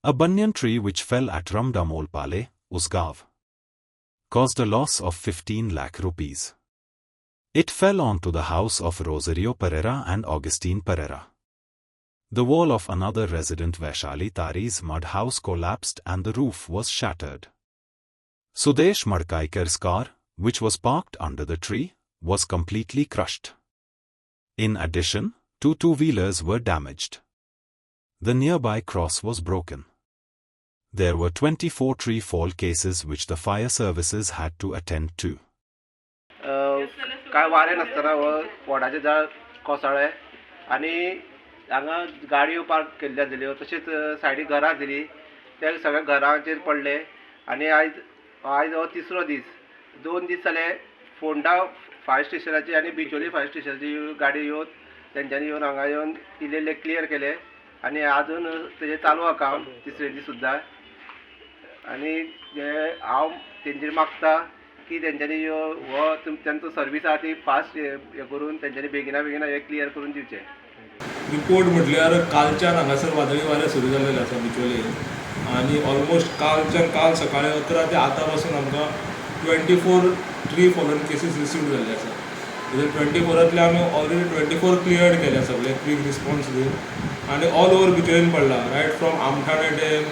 A banyan tree which fell at Ramdamolpale, Usgav, caused a loss of 15 lakh rupees. It fell onto the house of Rosario Pereira and Augustine Pereira. The wall of another resident Vaishali Tari's mud house collapsed and the roof was shattered. Sudesh Madkaikar's car, which was parked under the tree, was completely crushed. In addition, 2 two-wheelers were damaged. The nearby cross was broken. There were 24 tree fall cases which the fire services had to attend to. काय वारें नासतना वडाचे झाड कोसळ्ळे आनी हांगा गाडयो park केल्ल्यो दिल्यो तशेंच सायडीक घरां दिली ते सगळ्या घरांचेर पडले आनी आयज हो तिसरो दीस 2 दीस जाले फोंडा फायर स्टेशनाची आनी बिचोली फायर स्टेशनाची गाडी येवन तेंच्यांनी येवन हांगा येवन इल्ले क्लियर केले आनी आजून तेजें चालू आसा काम तिसरे दीस सुद्दां आनी हांव तेंचेर मागता की तेंच्यांनी हो तेंचो सर्वीस आसा ती फास्ट हे करून तेंच्यांनी बेगिना हे क्लियर करून दिवचें. रिपोर्ट म्हटल्यार कालच्यान हांगासर वादळी वारें सुरू जाल्लेलें आसा बिचोलेन आनी ऑलमोस्ट काल सकाळी 11 ते आतां पासून आमकां 24 ट्री फॉलन केसीस रिसीव जाल्ले आसा. तेजे 24तले आमी ऑलरेडी 24 क्लियर्ड केल्या सगळे क्विक रिस्पॉन्स दिवन आनी ऑल ओवर बिचोलेन पडला right from Amthane dam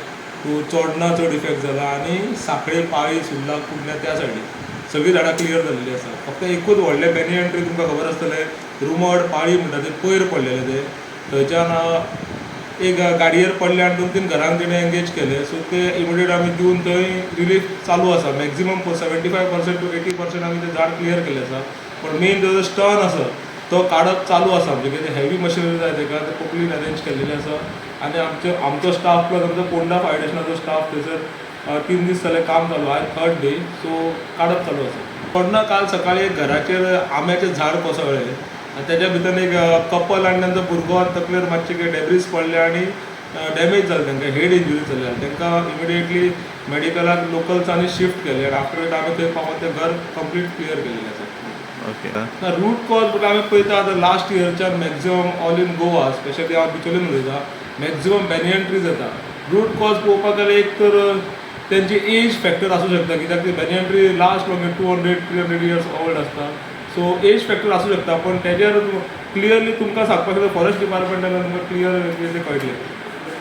to Chodan चड इफेक्ट जाला आनी सांखळे पाळी सुर्ला कुडण्या त्या सायडीक सगळीं झाडां क्लियर जाल्लीं आसा. फक्त एकूच व्हडलें बॅनियन ट्री तुमकां खबर आसतलें रुमड पाळी म्हणटा ते पयर पडलेले ते थंयच्यान एक गाडयेर पडले आनी 2-3 घरांक तेणें एंगेज केले सो ते इमिडिएट आमी दिवन थंय रिलीफ चालू आसा. मॅक्झिमम 75% to 80% आमी ते झाड क्लियर केले आसा पण मेन जो स्टर्न आसा तो काडप चालू आसा म्हणजे कितें हेवी मशिनरी जाय ताका ते कोंकणीन अरेंज केल्लेले आसा आनी आमचो स्टाफ प्लस आमचो पोंडा फायर स्टेशनाचो स्टाफ थंयसर 3 दीस जाले काम चालू आयज 3rd डे सो काडप चालू आसा. पोंडा काल सकाळी एक घराचेर आंब्याचें झाड कोसळ्ळें आनी तेज्या भितर एक कपल आनी तांचो भुरगो आनी तकलेर मातशे डेब्रीज पडले आनी डॅमेज जाले तांकां हेड इंजुरी जाल्या तांकां इमिडिएटली मेडिकलाक लोकल्सांनी शिफ्ट केले आनी आफ्टर दॅट आमी थंय पावून तें घर कंप्लीट क्लियर केलेलें आसा. रूट कॉज म्हणल्यार आमी पळयता आतां लास्ट इयरच्यान maximum all in Goa specially हांव बिचोलेन उलयता मॅक्झिमम बॅनियन ट्रीज येता. रूट कॉज पळोवपाक गेल्यार एक तर तेंची एज फॅक्टर आसूं शकता कित्याक ती banyan tree last long 200-300 years old आसता सो एज फॅक्टर आसूं शकता पण तेजेर क्लियरली तुमकां सांगपाक फॉरेस्ट डिपार्टमेंटान तुमकां क्लियर कळटलें.